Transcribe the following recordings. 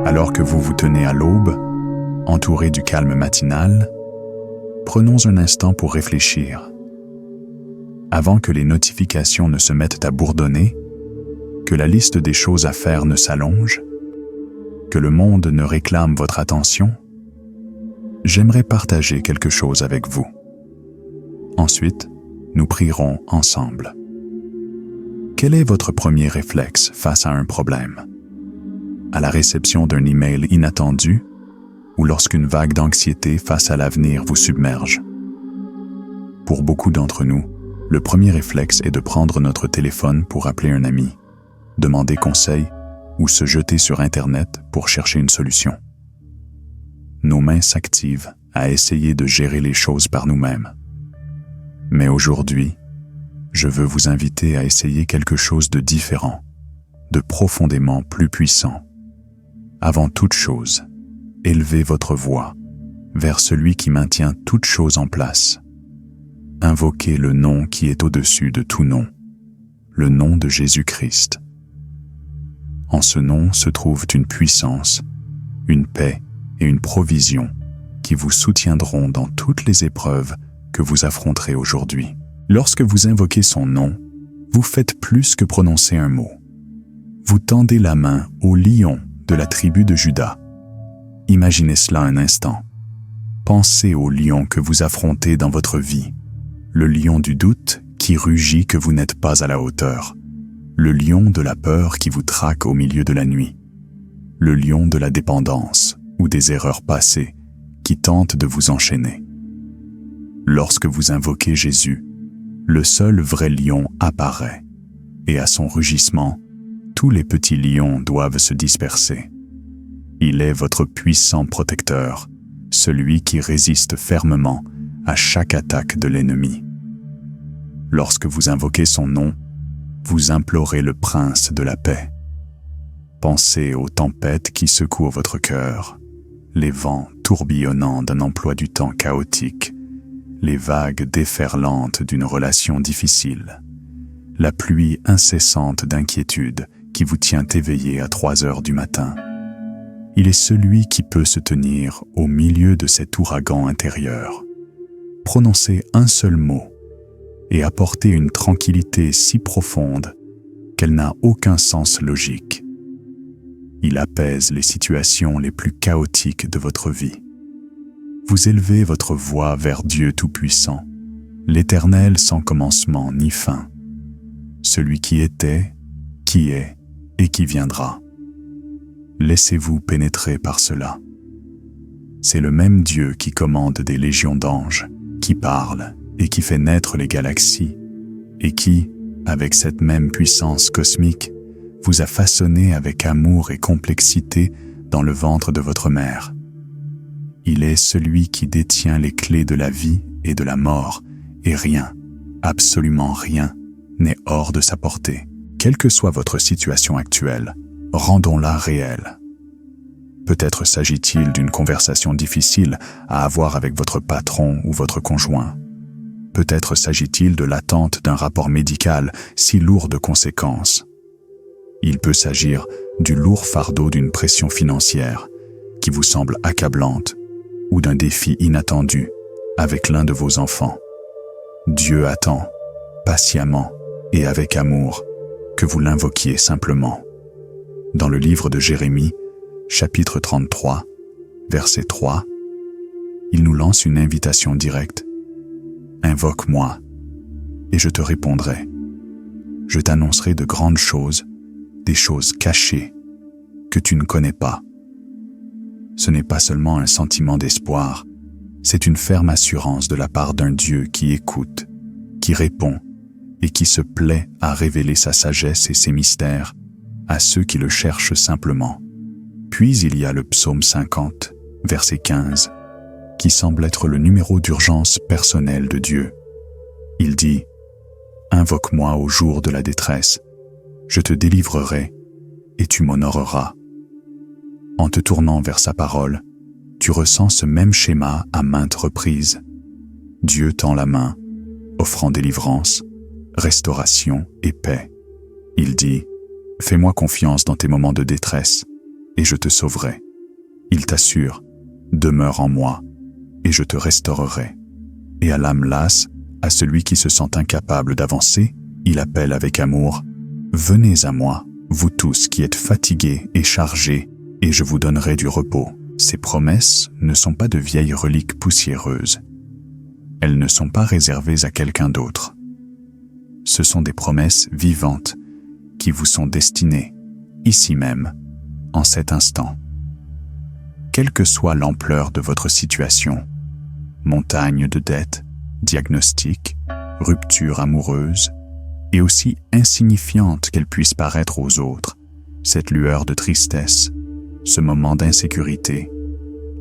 Alors que vous vous tenez à l'aube, entouré du calme matinal, prenons un instant pour réfléchir. Avant que les notifications ne se mettent à bourdonner, que la liste des choses à faire ne s'allonge, que le monde ne réclame votre attention, j'aimerais partager quelque chose avec vous. Ensuite, nous prierons ensemble. Quel est votre premier réflexe face à un problème? À la réception d'un email inattendu ou lorsqu'une vague d'anxiété face à l'avenir vous submerge? Pour beaucoup d'entre nous, le premier réflexe est de prendre notre téléphone pour appeler un ami, demander conseil ou se jeter sur Internet pour chercher une solution. Nos mains s'activent à essayer de gérer les choses par nous-mêmes. Mais aujourd'hui, je veux vous inviter à essayer quelque chose de différent, de profondément plus puissant. Avant toute chose, élevez votre voix vers celui qui maintient toute chose en place. Invoquez le nom qui est au-dessus de tout nom, le nom de Jésus-Christ. En ce nom se trouvent une puissance, une paix et une provision qui vous soutiendront dans toutes les épreuves que vous affronterez aujourd'hui. Lorsque vous invoquez son nom, vous faites plus que prononcer un mot. Vous tendez la main au lion de la tribu de Juda. Imaginez cela un instant. Pensez au lion que vous affrontez dans votre vie, le lion du doute qui rugit que vous n'êtes pas à la hauteur, le lion de la peur qui vous traque au milieu de la nuit, le lion de la dépendance ou des erreurs passées qui tentent de vous enchaîner. Lorsque vous invoquez Jésus, le seul vrai lion apparaît, et à son rugissement, tous les petits lions doivent se disperser. Il est votre puissant protecteur, celui qui résiste fermement à chaque attaque de l'ennemi. Lorsque vous invoquez son nom, vous implorez le prince de la paix. Pensez aux tempêtes qui secouent votre cœur, les vents tourbillonnants d'un emploi du temps chaotique, les vagues déferlantes d'une relation difficile, la pluie incessante d'inquiétude qui vous tient éveillé à 3 heures du matin. Il est celui qui peut se tenir au milieu de cet ouragan intérieur, prononcer un seul mot et apporter une tranquillité si profonde qu'elle n'a aucun sens logique. Il apaise les situations les plus chaotiques de votre vie. Vous élevez votre voix vers Dieu Tout-Puissant, l'Éternel sans commencement ni fin, celui qui était, qui est et qui viendra. Laissez-vous pénétrer par cela. C'est le même Dieu qui commande des légions d'anges, qui parle et qui fait naître les galaxies, et qui, avec cette même puissance cosmique, vous a façonné avec amour et complexité dans le ventre de votre mère. Il est celui qui détient les clés de la vie et de la mort, et rien, absolument rien, n'est hors de sa portée. Quelle que soit votre situation actuelle, rendons-la réelle. Peut-être s'agit-il d'une conversation difficile à avoir avec votre patron ou votre conjoint. Peut-être s'agit-il de l'attente d'un rapport médical si lourd de conséquences. Il peut s'agir du lourd fardeau d'une pression financière qui vous semble accablante ou d'un défi inattendu avec l'un de vos enfants. Dieu attend, patiemment et avec amour, que vous l'invoquiez simplement. Dans le livre de Jérémie, chapitre 33, verset 3, il nous lance une invitation directe. « Invoque-moi, et je te répondrai. Je t'annoncerai de grandes choses, des choses cachées, que tu ne connais pas. » Ce n'est pas seulement un sentiment d'espoir, c'est une ferme assurance de la part d'un Dieu qui écoute, qui répond et qui se plaît à révéler sa sagesse et ses mystères à ceux qui le cherchent simplement. Puis il y a le psaume 50, verset 15, qui semble être le numéro d'urgence personnel de Dieu. Il dit « Invoque-moi au jour de la détresse, je te délivrerai et tu m'honoreras. » En te tournant vers sa parole, tu ressens ce même schéma à maintes reprises. Dieu tend la main, offrant délivrance, restauration et paix. Il dit « Fais-moi confiance dans tes moments de détresse. et je te sauverai. Il t'assure, demeure en moi, et je te restaurerai. Et à l'âme lasse, à celui qui se sent incapable d'avancer, il appelle avec amour, venez à moi, vous tous qui êtes fatigués et chargés, et je vous donnerai du repos. Ces promesses ne sont pas de vieilles reliques poussiéreuses. Elles ne sont pas réservées à quelqu'un d'autre. Ce sont des promesses vivantes qui vous sont destinées, ici même, en cet instant. Quelle que soit l'ampleur de votre situation, montagne de dettes, diagnostic, rupture amoureuse, et aussi insignifiante qu'elle puisse paraître aux autres, cette lueur de tristesse, ce moment d'insécurité,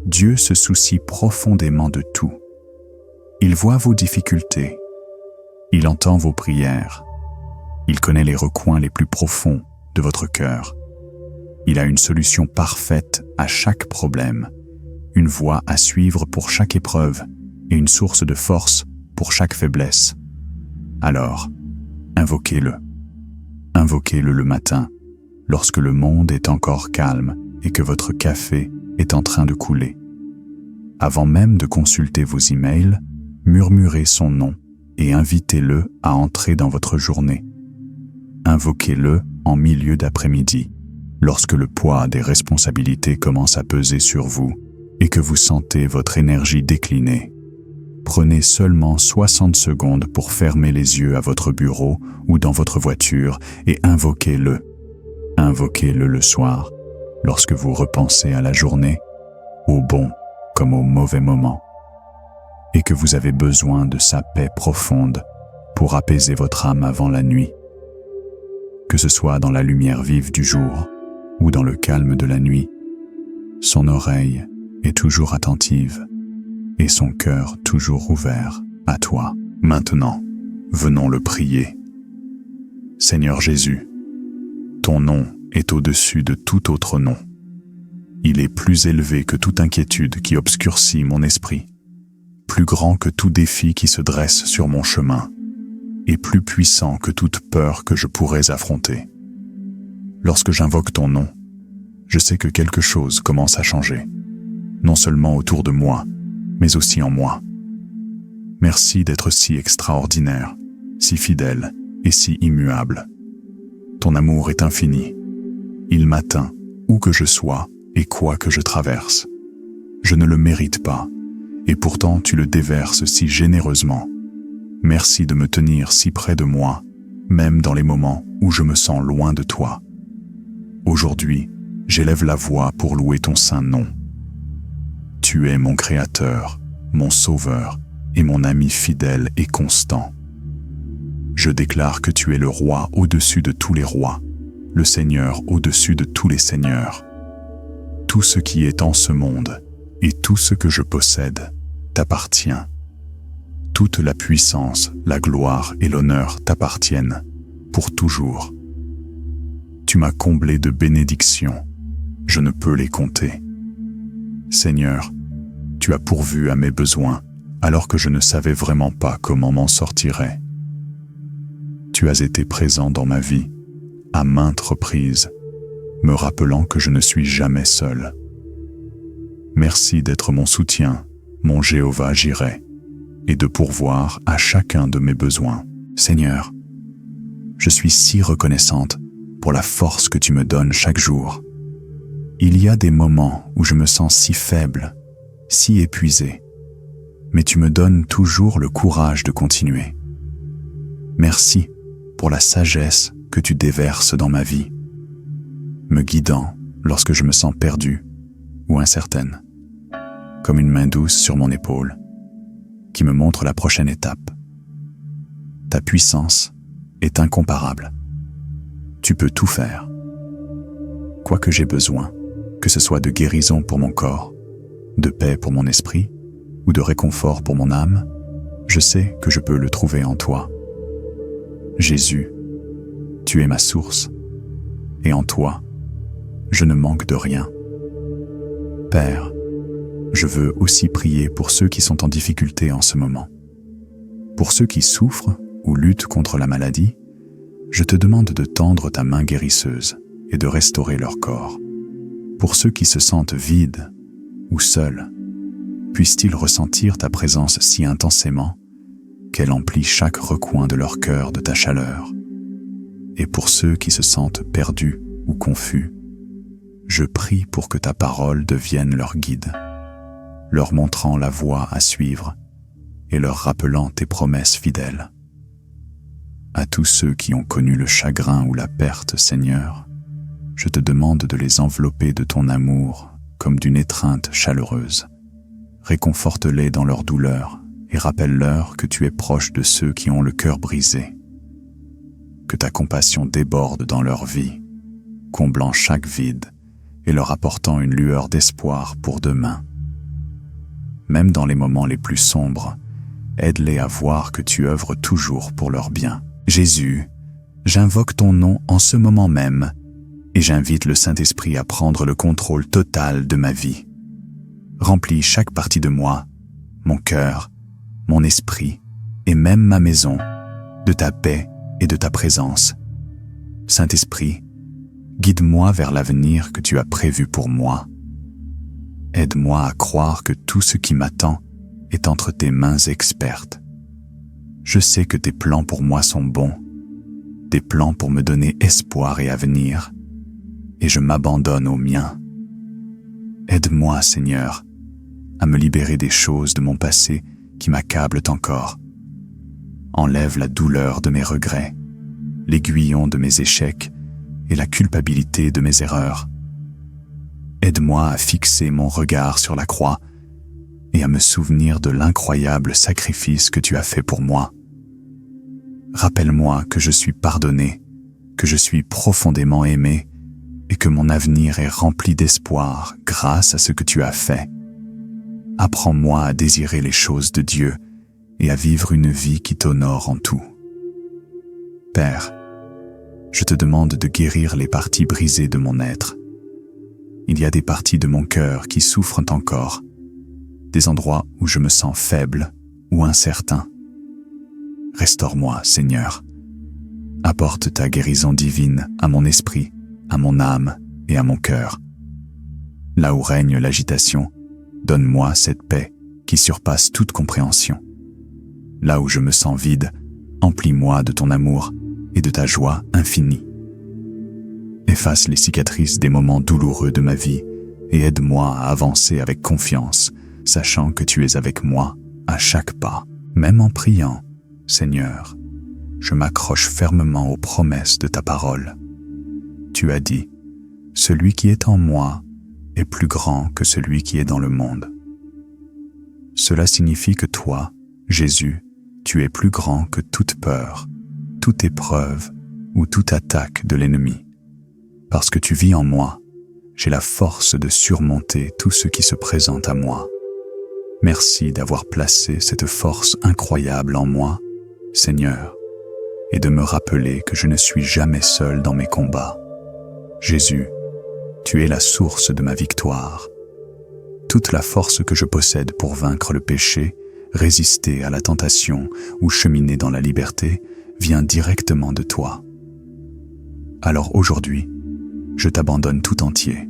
Dieu se soucie profondément de tout. Il voit vos difficultés, il entend vos prières, il connaît les recoins les plus profonds de votre cœur. Il a une solution parfaite à chaque problème, une voie à suivre pour chaque épreuve et une source de force pour chaque faiblesse. Alors, invoquez-le. Invoquez-le le matin, lorsque le monde est encore calme et que votre café est en train de couler. Avant même de consulter vos emails, murmurez son nom et invitez-le à entrer dans votre journée. Invoquez-le en milieu d'après-midi, lorsque le poids des responsabilités commence à peser sur vous et que vous sentez votre énergie décliner. Prenez seulement 60 secondes pour fermer les yeux à votre bureau ou dans votre voiture et invoquez-le. Invoquez-le le soir, lorsque vous repensez à la journée, au bon comme au mauvais moment, et que vous avez besoin de sa paix profonde pour apaiser votre âme avant la nuit. Que ce soit dans la lumière vive du jour ou dans le calme de la nuit, son oreille est toujours attentive et son cœur toujours ouvert à toi. Maintenant, venons le prier. Seigneur Jésus, ton nom est au-dessus de tout autre nom. Il est plus élevé que toute inquiétude qui obscurcit mon esprit, plus grand que tout défi qui se dresse sur mon chemin, et plus puissant que toute peur que je pourrais affronter. Lorsque j'invoque ton nom, je sais que quelque chose commence à changer, non seulement autour de moi, mais aussi en moi. Merci d'être si extraordinaire, si fidèle et si immuable. Ton amour est infini. Il m'atteint, où que je sois et quoi que je traverse. Je ne le mérite pas, et pourtant tu le déverses si généreusement. Merci de me tenir si près de moi, même dans les moments où je me sens loin de toi. Aujourd'hui, j'élève la voix pour louer ton saint nom. Tu es mon Créateur, mon Sauveur et mon ami fidèle et constant. Je déclare que tu es le roi au-dessus de tous les rois, le Seigneur au-dessus de tous les seigneurs. Tout ce qui est en ce monde et tout ce que je possède t'appartient. Toute la puissance, la gloire et l'honneur t'appartiennent pour toujours. Tu m'as comblé de bénédictions, je ne peux les compter. Seigneur, tu as pourvu à mes besoins alors que je ne savais vraiment pas comment m'en sortirais. Tu as été présent dans ma vie, à maintes reprises, me rappelant que je ne suis jamais seul. Merci d'être mon soutien, mon Jéhovah Jireh, et de pourvoir à chacun de mes besoins. Seigneur, je suis si reconnaissante pour la force que tu me donnes chaque jour. Il y a des moments où je me sens si faible, si épuisé, mais tu me donnes toujours le courage de continuer. Merci pour la sagesse que tu déverses dans ma vie, me guidant lorsque je me sens perdue ou incertaine, comme une main douce sur mon épaule qui me montre la prochaine étape. Ta puissance est incomparable. Tu peux tout faire. Quoi que j'ai besoin, que ce soit de guérison pour mon corps, de paix pour mon esprit ou de réconfort pour mon âme, je sais que je peux le trouver en toi. Jésus, tu es ma source, et en toi, je ne manque de rien. Père, je veux aussi prier pour ceux qui sont en difficulté en ce moment. Pour ceux qui souffrent ou luttent contre la maladie, je te demande de tendre ta main guérisseuse et de restaurer leur corps. Pour ceux qui se sentent vides ou seuls, puissent-ils ressentir ta présence si intensément qu'elle emplit chaque recoin de leur cœur de ta chaleur. Et pour ceux qui se sentent perdus ou confus, je prie pour que ta parole devienne leur guide, leur montrant la voie à suivre et leur rappelant tes promesses fidèles. À tous ceux qui ont connu le chagrin ou la perte, Seigneur, je te demande de les envelopper de ton amour comme d'une étreinte chaleureuse. Réconforte-les dans leur douleur et rappelle-leur que tu es proche de ceux qui ont le cœur brisé. Que ta compassion déborde dans leur vie, comblant chaque vide et leur apportant une lueur d'espoir pour demain. Même dans les moments les plus sombres, aide-les à voir que tu œuvres toujours pour leur bien. Jésus, j'invoque ton nom en ce moment même et j'invite le Saint-Esprit à prendre le contrôle total de ma vie. Remplis chaque partie de moi, mon cœur, mon esprit et même ma maison de ta paix et de ta présence. Saint-Esprit, guide-moi vers l'avenir que tu as prévu pour moi. Aide-moi à croire que tout ce qui m'attend est entre tes mains expertes. Je sais que tes plans pour moi sont bons, des plans pour me donner espoir et avenir, et je m'abandonne aux miens. Aide-moi, Seigneur, à me libérer des choses de mon passé qui m'accablent encore. Enlève la douleur de mes regrets, l'aiguillon de mes échecs et la culpabilité de mes erreurs. Aide-moi à fixer mon regard sur la croix et à me souvenir de l'incroyable sacrifice que tu as fait pour moi. Rappelle-moi que je suis pardonné, que je suis profondément aimé et que mon avenir est rempli d'espoir grâce à ce que tu as fait. Apprends-moi à désirer les choses de Dieu et à vivre une vie qui t'honore en tout. Père, je te demande de guérir les parties brisées de mon être. Il y a des parties de mon cœur qui souffrent encore, des endroits où je me sens faible ou incertain. Restaure-moi, Seigneur. Apporte ta guérison divine à mon esprit, à mon âme et à mon cœur. Là où règne l'agitation, donne-moi cette paix qui surpasse toute compréhension. Là où je me sens vide, emplis-moi de ton amour et de ta joie infinie. Efface les cicatrices des moments douloureux de ma vie et aide-moi à avancer avec confiance, sachant que tu es avec moi à chaque pas. Même en priant, Seigneur, je m'accroche fermement aux promesses de ta parole. Tu as dit, « Celui qui est en moi est plus grand que celui qui est dans le monde. » Cela signifie que toi, Jésus, tu es plus grand que toute peur, toute épreuve ou toute attaque de l'ennemi. Parce que tu vis en moi, j'ai la force de surmonter tout ce qui se présente à moi. Merci d'avoir placé cette force incroyable en moi, Seigneur, et de me rappeler que je ne suis jamais seul dans mes combats. Jésus, tu es la source de ma victoire. Toute la force que je possède pour vaincre le péché, résister à la tentation ou cheminer dans la liberté vient directement de toi. Alors aujourd'hui, je t'abandonne tout entier.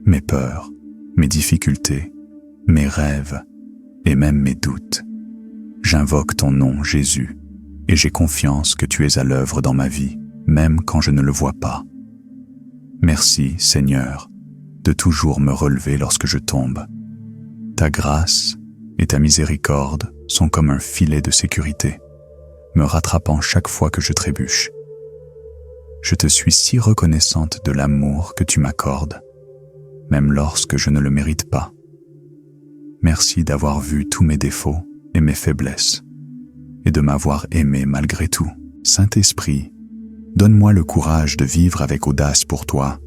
Mes peurs, mes difficultés, mes rêves et même mes doutes. J'invoque ton nom, Jésus, et j'ai confiance que tu es à l'œuvre dans ma vie, même quand je ne le vois pas. Merci, Seigneur, de toujours me relever lorsque je tombe. Ta grâce et ta miséricorde sont comme un filet de sécurité, me rattrapant chaque fois que je trébuche. Je te suis si reconnaissante de l'amour que tu m'accordes, même lorsque je ne le mérite pas. Merci d'avoir vu tous mes défauts et mes faiblesses, et de m'avoir aimé malgré tout. Saint-Esprit, donne-moi le courage de vivre avec audace pour toi.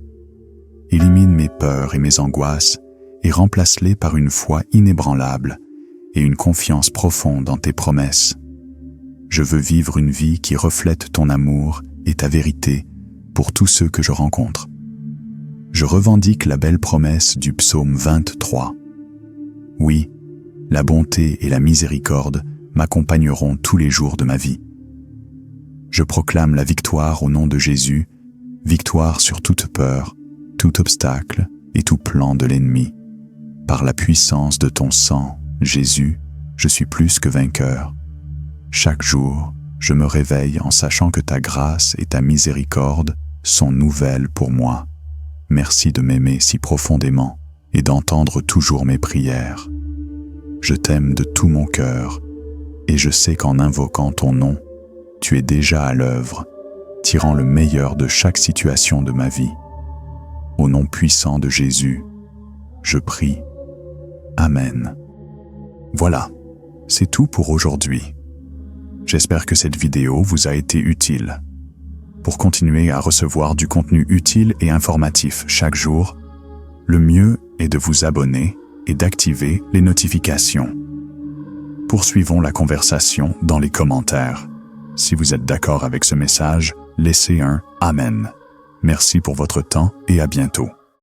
Élimine mes peurs et mes angoisses et remplace-les par une foi inébranlable et une confiance profonde en tes promesses. Je veux vivre une vie qui reflète ton amour et ta vérité pour tous ceux que je rencontre. Je revendique la belle promesse du psaume 23. Oui, la bonté et la miséricorde m'accompagneront tous les jours de ma vie. Je proclame la victoire au nom de Jésus, victoire sur toute peur, tout obstacle et tout plan de l'ennemi. Par la puissance de ton sang, Jésus, je suis plus que vainqueur. Chaque jour, je me réveille en sachant que ta grâce et ta miséricorde sont nouvelles pour moi. Merci de m'aimer si profondément et d'entendre toujours mes prières. Je t'aime de tout mon cœur et je sais qu'en invoquant ton nom, tu es déjà à l'œuvre, tirant le meilleur de chaque situation de ma vie. Au nom puissant de Jésus, je prie. Amen. Voilà, c'est tout pour aujourd'hui. J'espère que cette vidéo vous a été utile. Pour continuer à recevoir du contenu utile et informatif chaque jour, le mieux est de vous abonner et d'activer les notifications. Poursuivons la conversation dans les commentaires. Si vous êtes d'accord avec ce message, laissez un « Amen ». Merci pour votre temps et à bientôt.